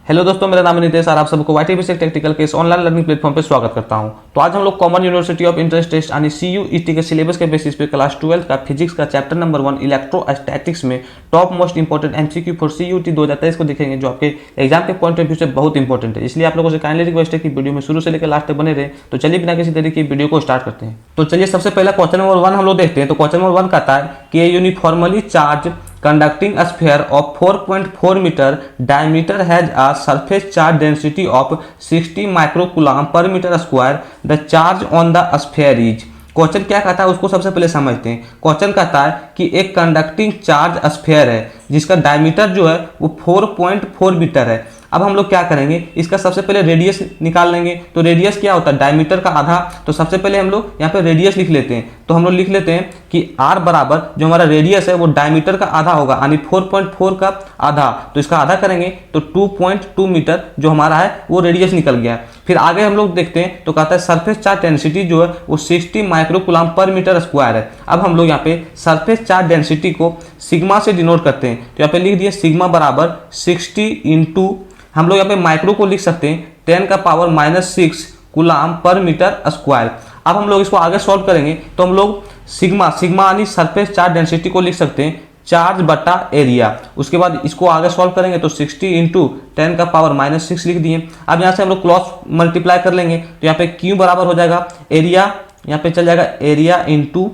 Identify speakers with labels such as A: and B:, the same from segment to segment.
A: Hello दोस्तों, मेरा नाम है नितेश और आप सबको वाईटी बेसिक टेक्निकल के इस ऑनलाइन लर्निंग प्लेटफॉर्म पे स्वागत करता हूं। तो आज हम लोग common university of interest test यानी CUET के सिलेबस के बेसिस पे क्लास 12 का फिजिक्स का चैप्टर नंबर 1 इलेक्ट्रोस्टैटिक्स में top most important MCQ for CUET 2023 को देखेंगे, जो आपके एग्जाम के पॉइंट ऑफ व्यू से बहुत इंपॉर्टेंट है। इसलिए आप लोगों से काइंडली रिक्वेस्ट है कि वीडियो में शुरू से लेकर लास्ट तक बने रहे। तो चलिए बिना किसी तरीके की वीडियो को स्टार्ट करते हैं। तो चलिए सबसे पहला क्वेश्चन नंबर 1 हम लोग देखते हैं। तो क्वेश्चन नंबर 1 कहता है कि uniformly charge conducting a sphere of 4.4 meter diameter has a surface charge density of 60 microcoulomb per meter square. The charge on the sphere is। Question क्या कहता है उसको सबसे पहले समझते हैं। क्वेश्चन कहता है कि एक कंडक्टिंग चार्ज स्फीयर है जिसका डायमीटर जो है वो 4.4 मीटर है। अब हम लोग क्या करेंगे, इसका सबसे पहले रेडियस निकाल लेंगे। तो रेडियस क्या होता है, डायमीटर का आधा। तो सबसे पहले हम लोग यहाँ पे रेडियस लिख लेते हैं। तो हम लोग लिख लेते हैं कि r बराबर जो हमारा रेडियस है वो डायमीटर का आधा होगा, यानी 4.4 का आधा। तो इसका आधा करेंगे तो 2.2 मीटर जो हमारा है वो रेडियस निकल गया। फिर आगे हम लोग देखते हैं तो कहता है सरफेस चार्ज डेंसिटी जो है वो 60 माइक्रोकूलम पर मीटर स्क्वायर है। अब हम लोग यहाँ पे सरफेस चार्ज डेंसिटी को सिग्मा से डिनोट करते हैं। तो यहाँ पे लिख दिए सिग्मा बराबर 60 इंटू, हम लोग यहाँ पे माइक्रो को लिख सकते हैं 10 का power -6 coulomb per metre square. अब हम लोग इसको आगे सॉल्व करेंगे तो हम लोग सिग्मा यानी सरफेस चार्ज डेंसिटी को लिख सकते हैं चार्ज बटा एरिया। उसके बाद इसको आगे सॉल्व करेंगे तो 60 इंटू 10 का पावर -6 लिख दिए। अब यहाँ से हम लोग क्रॉस मल्टीप्लाई कर लेंगे तो यहाँ पे Q बराबर हो जाएगा एरिया, यहाँ पे चल जाएगा एरिया इंटू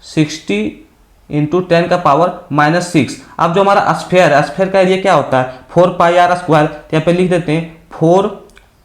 A: 60 इंटू 10 का पावर -6। अब जो हमारा स्फीयर है, स्फीयर का एरिया क्या होता है 4 पाई आर स्क्वायर। तो यहाँ पे लिख देते हैं 4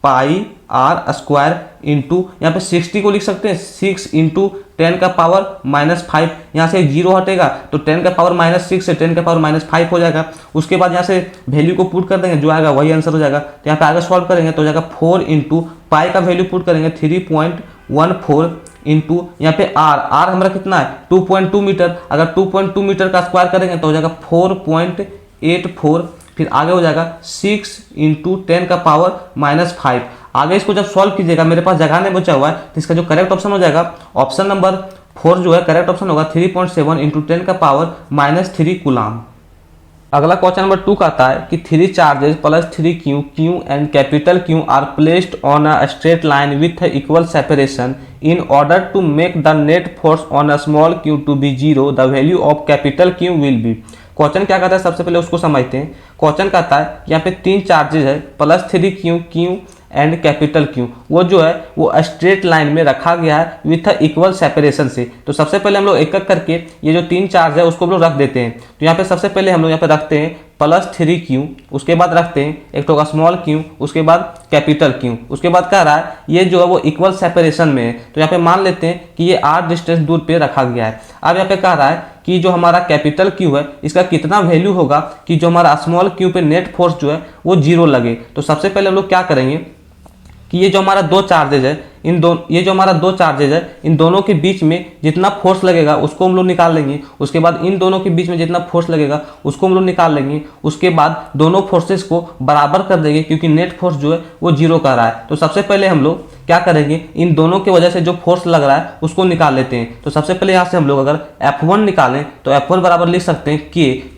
A: पाई आर स्क्वायर इंटू, यहाँ पे 60 को लिख सकते हैं 6 इंटू 10 का पावर -5। यहाँ से 0 हटेगा तो 10 का पावर -6 से 10 का पावर -5 हो जाएगा। उसके बाद यहाँ से वैल्यू को पुट कर देंगे, जो आएगा वही आंसर हो जाएगा। तो यहाँ पे आगे सॉल्व करेंगे तो हो जाएगा 4 इंटू पाई का वैल्यू पुट करेंगे 3.14 इंटू यहाँ पे आर हमारा कितना है 2.2 मीटर। अगर 2.2 मीटर का स्क्वायर करेंगे तो हो जाएगा 4.84। फिर आगे हो जाएगा 6 इंटू 10 का पावर -5। आगे इसको जब सॉल्व कीजिएगा, मेरे पास जगह नहीं बचा हुआ है, तो इसका जो करेक्ट ऑप्शन हो जाएगा ऑप्शन नंबर 4 जो है करेक्ट ऑप्शन होगा 3.7 इंटू 10 का पावर -3 कूलम। अगला क्वेश्चन नंबर 2 कहता है कि 3 charges plus 3Q and capital Q are placed on a straight line with equal separation in order to make the net force on a small q to be 0, the value of capital Q will be. Question क्या कहता है सबसे पहले उसको समझते हैं। Question कहता है यहाँ पे 3 चार्जेस है plus 3Q and capital Q, वो जो है वो स्ट्रेट लाइन में रखा गया है विथ इक्वल सेपरेशन से। तो सबसे पहले हम लोग एक एक करके ये जो 3 चार्ज है उसको हम लोग रख देते हैं। तो यहाँ पे सबसे पहले हम लोग यहाँ पे रखते हैं प्लस 3Q, उसके बाद रखते हैं एक तो स्मॉल q, उसके बाद कैपिटल Q। उसके बाद कह रहा है ये जो है वो इक्वल सेपरेशन में है। तो यहाँ पे मान लेते हैं कि ये r डिस्टेंस दूर पे रखा गया है। अब यहाँ पे कह रहा है कि जो हमारा कैपिटल Q है इसका कितना वैल्यू होगा कि जो हमारा स्मॉल q पे नेट फोर्स जो है वो 0 लगे। तो सबसे पहले हम लोग क्या करेंगे कि ये जो हमारा 2 चार्जेज है ये जो हमारा 2 चार्जेज है इन दोनों के बीच में जितना फोर्स लगेगा उसको हम लोग निकाल लेंगे। उसके बाद इन दोनों के बीच में जितना फोर्स लगेगा उसको हम लोग निकाल लेंगे। उसके बाद दोनों फोर्सेस को बराबर कर देंगे क्योंकि नेट फोर्स जो है वो 0 कर रहा है। तो सबसे पहले हम लोग क्या करेंगे, इन दोनों की वजह से जो फोर्स लग रहा है उसको निकाल लेते हैं। तो सबसे पहले यहाँ से हम लोग अगर F1 निकालें तो F1 बराबर लिख सकते हैं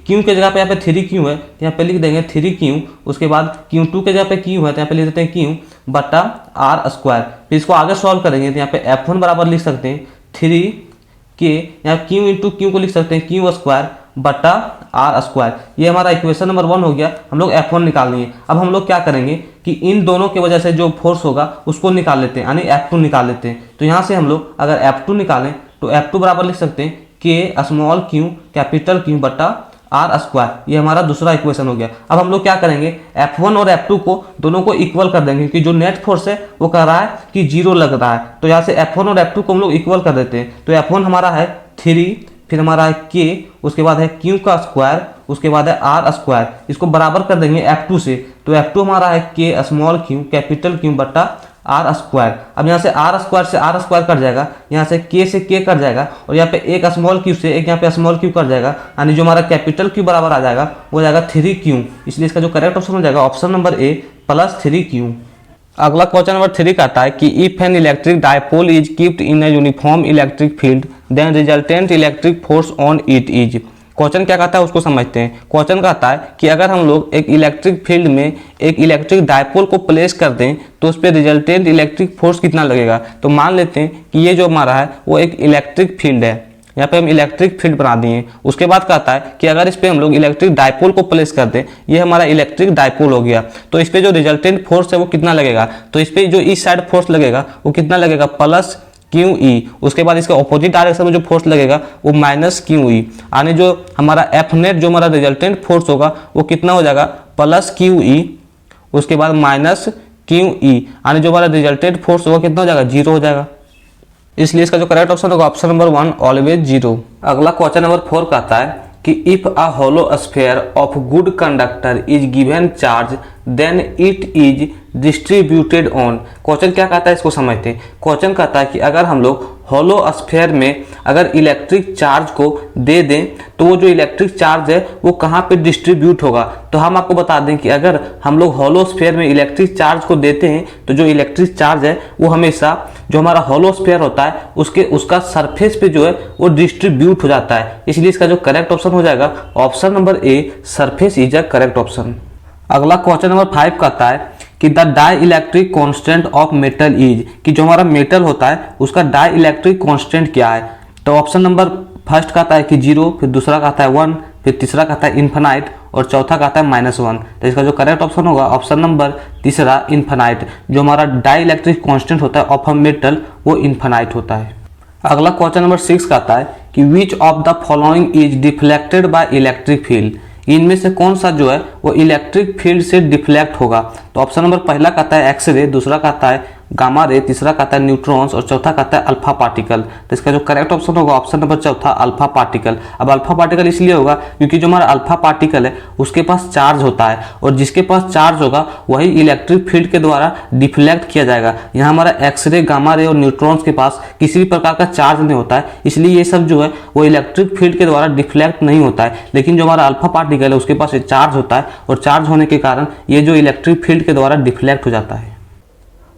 A: Q के जगह पे यहाँ पे 3Q है, यहाँ पे लिख देंगे 3Q। उसके बाद Q2 के जगह पे Q है तो यहाँ पे लिख देते हैं Q बटा आर स्क्वायर। फिर इसको आगे सॉल्व करेंगे तो यहाँ पे F1 बराबर लिख सकते हैं 3K, यहाँ Q इंटू Q को लिख सकते हैं Q स्क्वायर बटा आर स्क्वायर। ये हमारा इक्वेशन नंबर 1 हो गया। हम लोग F1 निकालनी है। अब हम लोग क्या करेंगे कि इन दोनों की वजह से जो फोर्स होगा उसको निकाल लेते हैं, यानी F2 निकाल लेते हैं। तो यहाँ से हम लोग अगर F2 निकालें तो F2 बराबर लिख सकते हैं K small q capital Q बटा आर स्क्वायर। ये हमारा दूसरा इक्वेशन हो गया। अब हम लोग क्या करेंगे F1 और F2 को दोनों को इक्वल कर देंगे क्योंकि जो नेट फोर्स है वो कह रहा है कि 0 लग रहा है। तो यहाँ से F1 और F2 को हम लोग इक्वल कर देते हैं। तो F1 हमारा है 3, फिर हमारा है K, उसके बाद है Q का स्क्वायर, उसके बाद है आर स्क्वायर। इसको बराबर कर देंगे F2 से। तो F2 हमारा है K small q capital Q बटा आर स्क्वायर। अब यहाँ से आर स्क्वायर कट जाएगा, यहाँ से K से K कट जाएगा और यहाँ पे एक स्मॉल q से एक यहाँ पे स्मॉल q कट जाएगा, यानी जो हमारा कैपिटल Q बराबर आ जाएगा वो हो जाएगा 3Q। इसलिए इसका जो करेक्ट ऑप्शन हो जाएगा option number A plus 3Q। अगला क्वेश्चन नंबर 3 कहता है कि if an electric dipole is keeped in a uniform electric field then resultant electric force on it is. Question क्या कहता है उसको समझते हैं। क्वेश्चन कहता है कि अगर हम लोग एक इलेक्ट्रिक फील्ड में एक इलेक्ट्रिक डायपोल को प्लेस कर दें तो उस पर रिजल्टेंट इलेक्ट्रिक फोर्स कितना लगेगा। तो मान लेते हैं कि ये जो हमारा है वो एक इलेक्ट्रिक फील्ड है, यहाँ पे हम इलेक्ट्रिक फील्ड बना दिए। उसके बाद कहता है कि अगर इस पे हम लोग इलेक्ट्रिक डायपोल को प्लेस कर दें, ये हमारा इलेक्ट्रिक डायपोल हो गया, तो इस पे जो रिजल्टेंट फोर्स है वो कितना लगेगा। तो इस पे जो इस साइड फोर्स लगेगा वो कितना लगेगा, प्लस क्यू ई। उसके बाद इसके ऑपोजिट डायरेक्शन में जो फोर्स लगेगा वो माइनस क्यू ई। यानी जो हमारा एफ नेट जो हमारा रिजल्टेंट फोर्स होगा वो कितना हो जाएगा, प्लस क्यू ई, उसके बाद माइनस क्यू ई। यानी जो हमारा रिजल्टेंट फोर्स होगा कितना हो जाएगा, 0 हो जाएगा। इसलिए इसका जो करेक्ट ऑप्शन होगा ऑप्शन नंबर 1 ऑलवेज 0। अगला क्वेश्चन नंबर 4 कहता है कि if a hollow sphere of good conductor is given charge then it is distributed on. Question क्या कहता है इसको समझते हैं। क्वेश्चन कहता है कि अगर हम लोग होलो स्फीयर में अगर इलेक्ट्रिक चार्ज को दे दें तो वो जो इलेक्ट्रिक चार्ज है वो कहाँ पे डिस्ट्रीब्यूट होगा। तो हम आपको बता दें कि अगर हम लोग होलो स्फीयर में इलेक्ट्रिक चार्ज को देते हैं तो जो इलेक्ट्रिक चार्ज है वो हमेशा जो हमारा होलो स्फीयर होता है उसका सरफेस पे जो है वो डिस्ट्रीब्यूट हो जाता है। इसलिए इसका जो करेक्ट ऑप्शन हो जाएगा option number A, surface is a correct option. अगला क्वेश्चन नंबर 5 कहता है कि the dielectric constant of metal is, कि जो हमारा मेटल होता है उसका डाई इलेक्ट्रिक कॉन्स्टेंट क्या है। तो ऑप्शन नंबर फर्स्ट कहता है कि 0, फिर दूसरा कहता है 1, फिर तीसरा कहता है इन्फिनाइट और चौथा कहता है -1। तो इसका जो करेक्ट ऑप्शन होगा ऑप्शन नंबर तीसरा इन्फिनाइट। जो हमारा डाई इलेक्ट्रिक कॉन्स्टेंट होता है ऑफ अ मेटल वो इन्फिनाइट होता है। अगला क्वेश्चन नंबर 6 कहता है कि which of the following is deflected by electric field, इनमें से कौन सा जो है वो इलेक्ट्रिक फील्ड से डिफ्लेक्ट होगा। तो ऑप्शन नंबर पहला कहता है एक्सरे, दूसरा कहता है गामा रे, तीसरा कहता है न्यूट्रॉन्स और चौथा कहता है अल्फा पार्टिकल। तो इसका जो करेक्ट ऑप्शन होगा ऑप्शन नंबर चौथा अल्फा पार्टिकल। अब अल्फा पार्टिकल इसलिए होगा क्योंकि जो हमारा अल्फा पार्टिकल है उसके पास चार्ज होता है और जिसके पास चार्ज होगा वही इलेक्ट्रिक फील्ड के द्वारा डिफ्लेक्ट किया जाएगा। यहाँ हमारा एक्सरे, गामा रे और न्यूट्रॉन्स के पास किसी भी प्रकार का चार्ज नहीं होता है, इसलिए ये सब जो है वो इलेक्ट्रिक फील्ड के द्वारा डिफ्लेक्ट नहीं होता है। लेकिन जो हमारा अल्फा पार्टिकल है उसके पास चार्ज होता है और चार्ज होने के कारण ये जो इलेक्ट्रिक फील्ड के द्वारा डिफ्लेक्ट हो जाता है।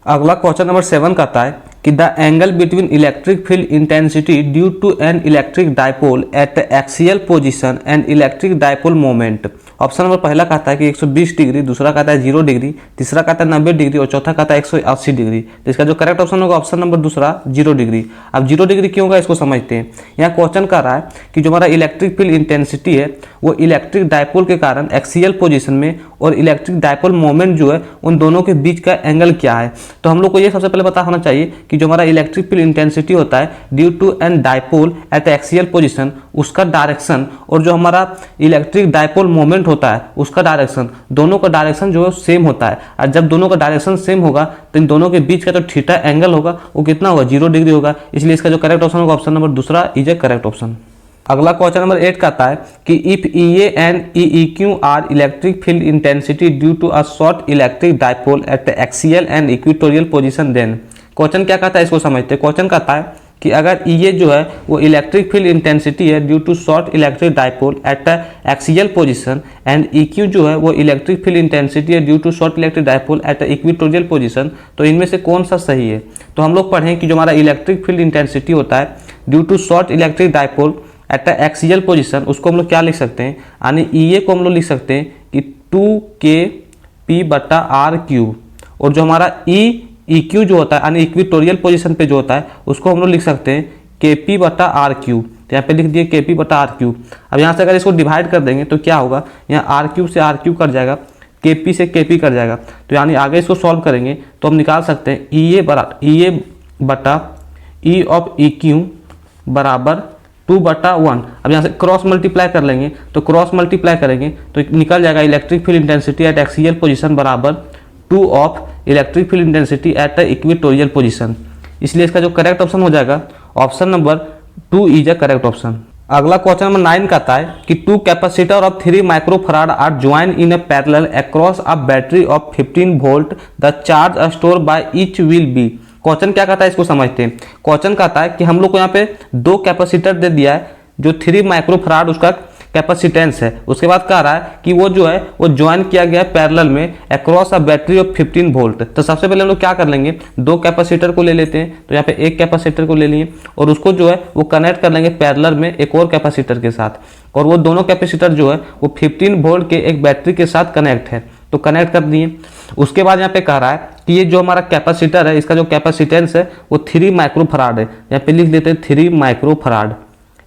A: अगला क्वेश्चन नंबर 7 कहता है कि the angle between electric field intensity due to an electric dipole at axial position and electric dipole moment. Option number पहला कहता है कि 120 डिग्री, दूसरा कहता है 0 डिग्री, तीसरा कहता है 90 डिग्री और चौथा कहता है 180 डिग्री। तो इसका जो करेक्ट ऑप्शन होगा ऑप्शन नंबर दूसरा 0 डिग्री। अब 0 डिग्री क्यों होगा इसको समझते हैं। यहाँ क्वेश्चन कर रहा है कि जो हमारा इलेक्ट्रिक फील्ड इंटेंसिटी है वो इलेक्ट्रिक डायपोल के कारण एक्सियल पोजीशन में और इलेक्ट्रिक डायपोल मोमेंट जो है उन दोनों के बीच का एंगल क्या है। तो हम लोग को ये सबसे पहले पता होना चाहिए कि जो हमारा इलेक्ट्रिक फील्ड इंटेंसिटी होता है due to an dipole at axial position, उसका डायरेक्शन और जो हमारा इलेक्ट्रिक डायपोल मोमेंट होता है उसका डायरेक्शन, दोनों का डायरेक्शन जो है सेम होता है। और जब दोनों का डायरेक्शन सेम होगा तो इन दोनों के बीच का जो थीटा एंगल होगा वो कितना होगा, 0 डिग्री होगा। इसलिए इसका जो करेक्ट ऑप्शन होगा ऑप्शन नंबर दूसरा इज ए करेक्ट ऑप्शन। अगला क्वेश्चन नंबर 8 कहता है कि if EA and EEQ are electric field intensity due to a short electric dipole at axial and equatorial position then. Question क्या कहता है इसको समझते हैं। क्वेश्चन कहता है कि अगर EA जो है वो इलेक्ट्रिक फील्ड इंटेंसिटी है due to short electric dipole at axial position and EQ जो है वो इलेक्ट्रिक फील्ड इंटेंसिटी है due to short electric dipole at equatorial position, तो इनमें से कौन सा सही है। तो हम लोग पढ़ें कि जो हमारा इलेक्ट्रिक फील्ड इंटेंसिटी होता है due to short electric dipole at axial position, उसको हम लोग क्या लिख सकते हैं, यानी EA को हम लोग लिख सकते हैं कि 2kp/r³ और जो हमारा EQ जो होता है यानी इक्वेटोरियल पोजीशन पे जो होता है उसको हम लोग लिख सकते हैं kp/r³। तो यहाँ पे लिख दिए kp/r³। अब यहाँ से अगर इसको डिवाइड कर देंगे तो क्या होगा, यहाँ r³ से r³ कट जाएगा, kp से kp कट जाएगा। तो यानी आगे इसको सॉल्व करेंगे तो हम निकाल सकते हैं EA/E ऑफ EQ बराबर 2/1। अब यहाँ से क्रॉस मल्टीप्लाई कर लेंगे तो क्रॉस मल्टीप्लाई करेंगे तो निकल जाएगा electric field intensity at axial position बराबर 2 of electric field intensity at equatorial position. इसलिए इसका जो करेक्ट ऑप्शन हो जाएगा option number 2 is a correct option. अगला क्वेश्चन नंबर 9 कहता है कि 2 capacitor of 3 microfarad are join in a parallel across a battery of 15 volt, the charge store by each will be. Question क्या कहता है इसको समझते हैं। क्वेश्चन कहता है कि हम लोग को यहाँ पे 2 कैपेसिटर दे दिया है जो 3 माइक्रोफराड उसका कैपेसिटेंस है। उसके बाद कह रहा है कि वो जो है वो ज्वाइन किया गया है पैरेलल में across a battery of 15 volt. तो सबसे पहले हम लोग क्या कर लेंगे, दो कैपेसिटर को ले लेते हैं। तो यहाँ पे एक कैपेसिटर को ले लिए और उसको जो है वो कनेक्ट कर लेंगे पैरेलल में एक और कैपेसिटर के साथ, और वो दोनों कैपेसिटर जो है वो 15 वोल्ट के एक बैटरी के साथ कनेक्ट है। तो कनेक्ट कर दिए। उसके बाद यहाँ पे कह रहा है कि ये जो हमारा कैपेसिटर है इसका जो कैपेसिटेंस है वो 3 माइक्रोफराड है। यहाँ पे लिख देते हैं 3 माइक्रोफराड।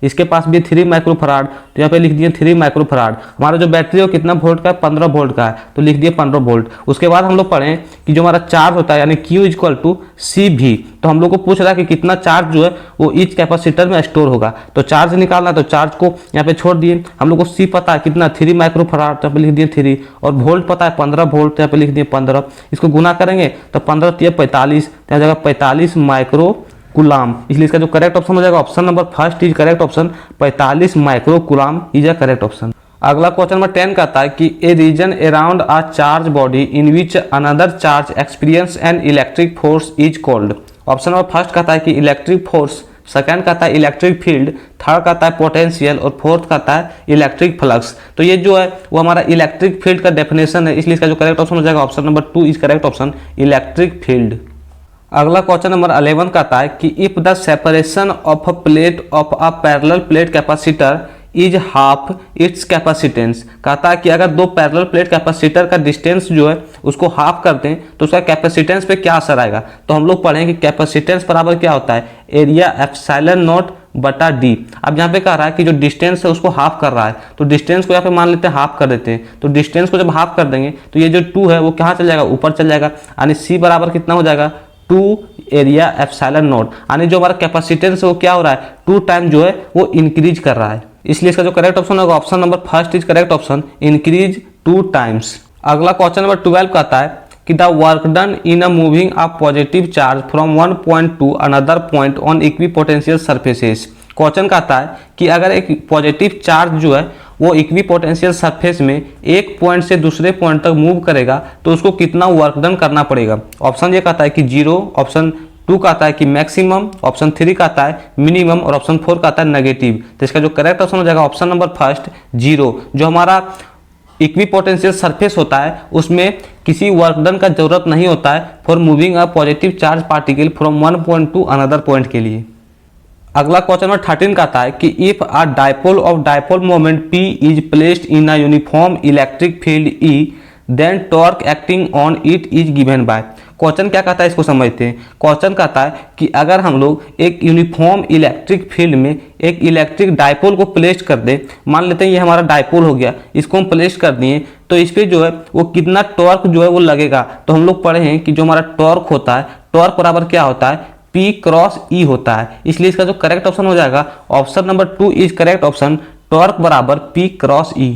A: इसके पास भी 3 माइक्रोफराड, तो यहाँ पे लिख दिए 3 माइक्रोफराड। हमारा जो बैटरी है वो कितना वोल्ट का है, 15 वोल्ट का है, तो लिख दिए 15 वोल्ट। उसके बाद हम लोग पढ़ें कि जो हमारा चार्ज होता है यानी Q इक्वल टू CV। तो हम लोग को पूछ रहा है कि कितना चार्ज जो है वो ईच कैपेसिटर में स्टोर होगा। तो चार्ज निकालना, तो चार्ज को यहाँ पे छोड़ दिए। हम लोग को C पता है कितना, 3 माइक्रोफराड, तो यहाँ पे लिख दिए 3, और वोल्ट पता है 15 वोल्ट, तो यहाँ पे लिख दिए 15। इसको गुना करेंगे तो 15 × 45, तो जगह 45 माइक्रो कुलाम। इसलिए इसका जो करेक्ट ऑप्शन हो जाएगा option number first is correct option, 45 micro coulomb is a correct option. अगला क्वेश्चन नंबर 10 कहता है कि a region around a charge body in which another charge experience an electric force is called. Option number first कहता है कि electric force, second कहता है electric field, third कहता है पोटेंशियल, और फोर्थ कहता है इलेक्ट्रिक फ्लक्स। तो ये जो है वो हमारा इलेक्ट्रिक फील्ड का डेफिनेशन है, इसलिए इसका जो करेक्ट ऑप्शन हो जाएगा option number 2 is correct option, electric field. अगला क्वेश्चन नंबर 11 कहता है कि if the separation of a plate of a parallel plate capacitor is half it's capacitance. कहता है कि अगर दो पैरेलल प्लेट कैपेसिटर का डिस्टेंस जो है उसको हाफ कर दें तो उसका कैपेसिटेंस पे क्या असर आएगा। तो हम लोग पढ़ेंगे कि कैपेसिटेंस बराबर क्या होता है, एरिया एप्सिलॉन नॉट बटा डी। अब यहाँ पे कह रहा है कि जो डिस्टेंस है उसको हाफ कर रहा है, तो डिस्टेंस को यहाँ पे मान लेते हैं हाफ कर देते हैं। तो डिस्टेंस को जब हाफ कर देंगे तो ये जो 2 है वो कहाँ चल जाएगा, ऊपर चल जाएगा, यानी सी बराबर कितना हो जाएगा 2 एरिया एप्सिलॉन नॉट। यानी जो हमारा कैपेसिटेंस है वो क्या हो रहा है, 2 टाइम जो है वो इंक्रीज कर रहा है। इसलिए इसका जो करेक्ट ऑप्शन होगा option number first is correct option, increase 2 times. अगला क्वेश्चन नंबर 12 कहता है कि the work done in a moving a positive charge from one point to another point on equipotential surfaces. Question कहता है कि अगर एक पॉजिटिव चार्ज जो है वो इक्विपोटेंशियल सरफेस में एक पॉइंट से दूसरे पॉइंट तक मूव करेगा तो उसको कितना वर्क डन करना पड़ेगा। ऑप्शन ये कहता है कि 0, ऑप्शन 2 कहता है कि मैक्सिमम, ऑप्शन 3 कहता है मिनिमम, और ऑप्शन 4 कहता है नेगेटिव। तो इसका जो करेक्ट ऑप्शन हो जाएगा ऑप्शन नंबर फर्स्ट 0। जो हमारा इक्विपोटेंशियल सरफेस होता है उसमें किसी वर्क डन का जरूरत नहीं होता है for moving a positive charge particle from one point to another point के लिए। अगला क्वेश्चन नंबर 13 कहता है कि if a dipole of dipole moment P is placed in a uniform electric field E then torque acting on it is given by. Question क्या कहता है इसको समझते हैं। क्वेश्चन कहता है कि अगर हम लोग एक यूनिफॉर्म इलेक्ट्रिक फील्ड में एक इलेक्ट्रिक डायपोल को प्लेस कर दें, मान लेते हैं ये हमारा डायपोल हो गया, इसको हम प्लेस कर दिए तो इस पर जो है वो कितना टॉर्क जो है वो लगेगा। तो हम लोग पढ़े हैं कि जो हमारा टॉर्क होता है, टॉर्क बराबर क्या होता है, P क्रॉस E होता है। इसलिए इसका जो करेक्ट ऑप्शन हो जाएगा option number 2 is correct option, torque बराबर P क्रॉस E।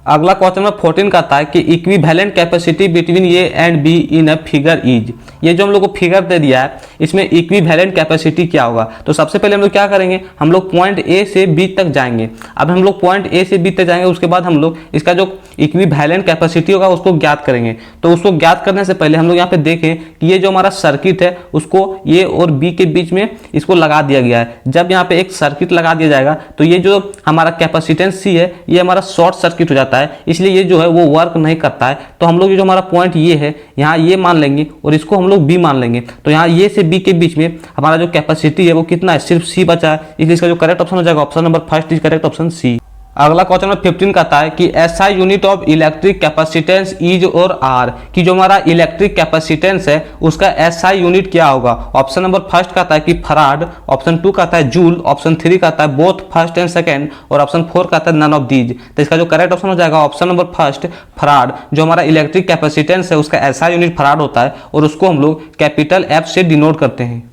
A: अगला क्वेश्चन नंबर 14 कहता है कि equivalent capacity between A and be in a figure is. ये जो हम लोग को फिगर दे दिया है इसमें इक्विवेलेंट कैपेसिटी क्या होगा। तो सबसे पहले हम लोग क्या करेंगे, हम लोग पॉइंट ए से बी तक जाएंगे। अब हम लोग पॉइंट ए से बी तक जाएंगे, उसके बाद हम लोग इसका जो इक्विवेलेंट कैपेसिटी होगा उसको ज्ञात करेंगे। तो उसको ज्ञात करने से पहले हम लोग यहाँ पे देखें कि ये जो हमारा सर्किट है उसको ए और बी के बीच में इसको लगा दिया गया है। जब यहाँ पे एक सर्किट लगा दिया जाएगा तो ये जो हमारा कैपेसिटेंस सी है ये हमारा शॉर्ट सर्किट हो जाता है, इसलिए ये जो है वो वर्क नहीं करता है। तो हम लोग जो हमारा पॉइंट ये है यहाँ ये मान लेंगे और इसको हम लोग बी मान लेंगे। तो यहाँ ये से बी के बीच में हमारा जो कैपेसिटी है वो कितना है, सिर्फ सी बचा है। इसलिए इसका जो करेक्ट ऑप्शन हो जाएगा option number first is correct option C. अगला क्वेश्चन नंबर 15 कहता है कि SI unit of electric capacitance is और आर, कि जो हमारा इलेक्ट्रिक कैपेसिटेंस है उसका एसआई यूनिट क्या होगा। ऑप्शन नंबर फर्स्ट कहता है कि फराड, ऑप्शन 2 कहता है जूल, ऑप्शन 3 कहता है बोथ फर्स्ट एंड सेकंड, और ऑप्शन 4 कहता है नन ऑफ दीज। तो इसका जो करेक्ट ऑप्शन हो जाएगा ऑप्शन नंबर फर्स्ट फराड। जो हमारा इलेक्ट्रिक कैपेसिटेंस है उसका एसआई यूनिट फराड होता है और उसको हम लोग कैपिटल एफ से डिनोट करते हैं।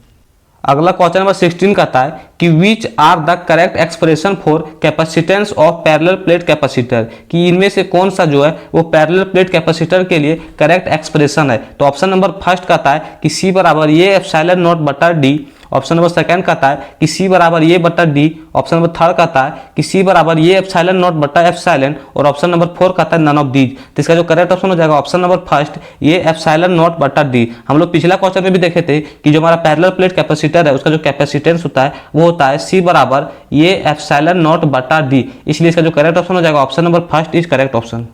A: अगला क्वेश्चन नंबर 16 कहता है कि which are the correct expression for capacitance of parallel plate capacitor, कि इनमें से कौन सा जो है वो पैरेलल प्लेट कैपेसिटर के लिए करेक्ट एक्सप्रेशन है। तो ऑप्शन नंबर फर्स्ट कहता है कि सी बराबर ये एप्सिलॉन नॉट बटा डी, ऑप्शन नंबर सेकंड कहता है कि सी बराबर ये बटा डी, ऑप्शन नंबर थर्ड कहता है कि सी बराबर ये एप्सिलॉन नॉट बटा एप्सिलॉन, और ऑप्शन नंबर 4 कहता है नन ऑफ दीज। तो इसका जो करेक्ट ऑप्शन हो जाएगा ऑप्शन नंबर फर्स्ट ये एप्सिलॉन नॉट बटा डी। हम लोग पिछला क्वेश्चन में भी देखे थे कि जो हमारा पैरेलल प्लेट कैपेसिटर है उसका जो कैपेसिटेंस होता है वो होता है सी बराबर ये एप्सिलॉन नॉट बटा डी, इसलिए इसका जो करेक्ट ऑप्शन हो जाएगा option number first is correct option.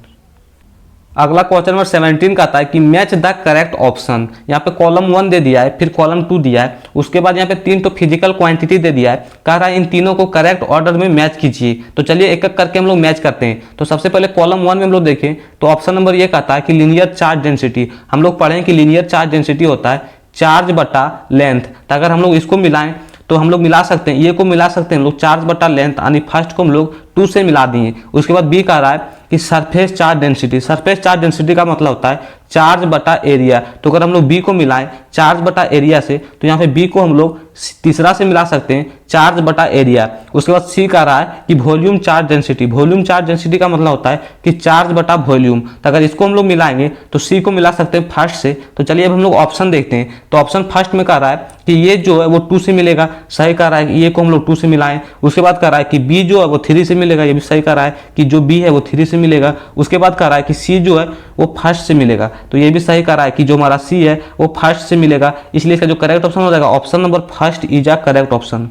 A: अगला क्वेश्चन नंबर 17 का आता है कि मैच द करेक्ट ऑप्शन। यहाँ पे कॉलम 1 दे दिया है, फिर कॉलम 2 दिया है, उसके बाद यहाँ पे 3 तो फिजिकल क्वांटिटी दे दिया है, कह रहा है इन तीनों को करेक्ट ऑर्डर में मैच कीजिए। तो चलिए एक एक करके हम लोग मैच करते हैं। तो सबसे पहले कॉलम 1 में हम लोग देखें तो ऑप्शन नंबर ये कहता है कि लीनियर चार्ज डेंसिटी। हम लोग पढ़ें कि लीनियर चार्ज डेंसिटी होता है चार्ज बटा लेंथ। तो अगर हम लोग इसको मिलाएं तो हम लोग मिला सकते हैं, ये को मिला सकते हैं हम लोग चार्ज बटा लेंथ, यानी फर्स्ट को हम लोग 2 से मिला दिए। उसके बाद बी कह रहा है कि surface charge density. Surface charge density का मतलब होता है चार्ज बटा एरिया। तो अगर हम लोग बी को मिलाएं चार्ज बटा एरिया से, तो यहाँ पे बी को हम लोग तीसरा से मिला सकते हैं चार्ज बटा एरिया। उसके बाद सी कह रहा है कि volume charge density. Volume charge density का मतलब होता है कि चार्ज बटा वॉल्यूम। तो अगर इसको हम लोग मिलाएंगे तो सी को मिला सकते हैं फर्स्ट से। तो चलिए अब हम लोग ऑप्शन देखते हैं। तो ऑप्शन फर्स्ट में कह रहा है कि ये जो है वो 2 से मिलेगा, सही कह रहा है कि ये को हम लोग 2 से मिलाएं। उसके बाद कह रहा है कि बी जो है वो 3 से मिलेगा, ये भी सही कह रहा है कि जो बी है वो 3 से मिलेगा। उसके बाद कह रहा है कि सी जो है वो फर्स्ट से मिलेगा, तो ये भी सही कह रहा है कि जो हमारा सी है वो फर्स्ट से मिलेगा, इसलिए इसका जो करेक्ट ऑप्शन हो जाएगा option number first is a correct option.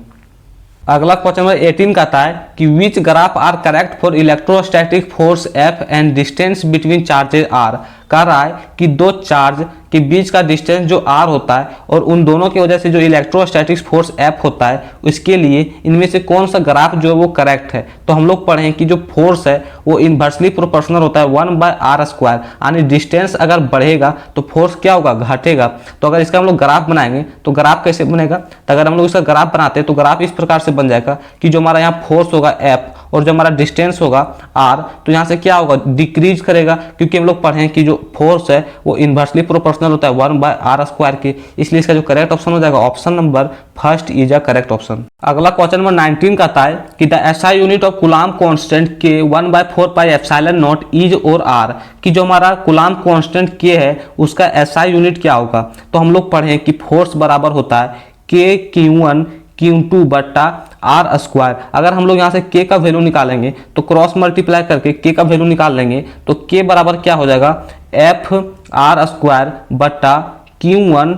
A: अगला क्वेश्चन नंबर 18 का आता है कि which graph are correct for electrostatic force F and distance between charges are. कह रहा है कि दो चार्ज के बीच का डिस्टेंस जो आर होता है और उन दोनों की वजह से जो इलेक्ट्रोस्टैटिक फोर्स एफ होता है, उसके लिए इनमें से कौन सा ग्राफ जो है वो करेक्ट है। तो हम लोग पढ़ें कि जो फोर्स है वो इनवर्सली प्रोपोर्शनल होता है 1/r², यानी डिस्टेंस अगर बढ़ेगा तो फोर्स क्या होगा, घटेगा। तो अगर इसका हम लोग ग्राफ बनाएंगे तो ग्राफ कैसे बनेगा, तो अगर हम लोग इसका ग्राफ बनाते हैं तो ग्राफ इस प्रकार से बन जाएगा कि जो हमारा यहाँ फोर्स होगा एफ और जो हमारा डिस्टेंस होगा आर, तो यहाँ से क्या होगा, डिक्रीज करेगा, क्योंकि हम लोग पढ़ें कि जो फोर्स है वो इनवर्सली प्रोपोर्शनल होता है 1/r² के, इसलिए इसका जो करेक्ट ऑप्शन हो जाएगा option number first is a correct option. अगला क्वेश्चन नंबर 19 का आता है कि the SI unit of coulomb constant के 1/4πε0 इज और आर, कि जो हमारा कूलाम्ब कांस्टेंट के है उसका एसआई यूनिट क्या होगा। तो हम लोग पढ़ें कि फोर्स बराबर होता है k Q1 बट्टा r²। अगर हम लोग यहाँ से k का वैल्यू निकालेंगे तो क्रॉस मल्टीप्लाई करके k का वैल्यू निकाल लेंगे, तो k बराबर क्या हो जाएगा f(r²) बट्टा Q1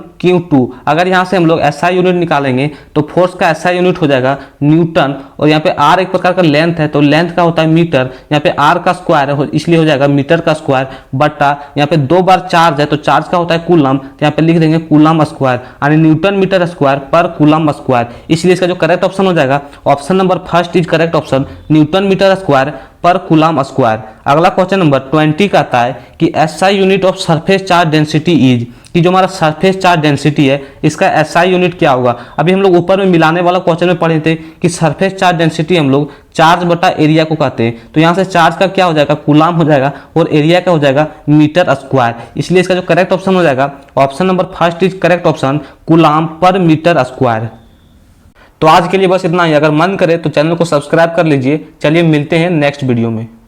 A: अगर यहाँ से हम लोग एसआई यूनिट निकालेंगे तो फोर्स का एसआई यूनिट हो जाएगा न्यूटन, और यहाँ पे r एक प्रकार का लेंथ है तो लेंथ का होता है मीटर, यहाँ पे r का स्क्वायर है इसलिए हो जाएगा मीटर का स्क्वायर, बट्टा यहाँ पे 2 बार चार्ज है तो चार्ज का होता है कूलम, तो यहाँ पे लिख देंगे कूलम स्क्वायर, यानी newton metre square per coulomb square, इसलिए इसका जो करेक्ट ऑप्शन हो जाएगा option number first is correct option, newton metre square per coulomb square. अगला क्वेश्चन नंबर 20 का आता है कि SI unit of surface charge density is, कि जो हमारा सरफेस चार्ज डेंसिटी है इसका एसआई यूनिट क्या होगा। अभी हम लोग ऊपर में मिलाने वाला क्वेश्चन में पढ़े थे कि सरफेस चार्ज डेंसिटी हम लोग चार्ज बटा एरिया को कहते हैं, तो यहाँ से चार्ज का क्या हो जाएगा, कूलम हो जाएगा, और एरिया का हो जाएगा मीटर स्क्वायर, इसलिए इसका जो करेक्ट ऑप्शन हो जाएगा option number first is correct option, coulomb per metre square. तो आज के लिए बस इतना ही। अगर मन करे तो चैनल को सब्सक्राइब कर लीजिए। चलिए मिलते हैं नेक्स्ट वीडियो में।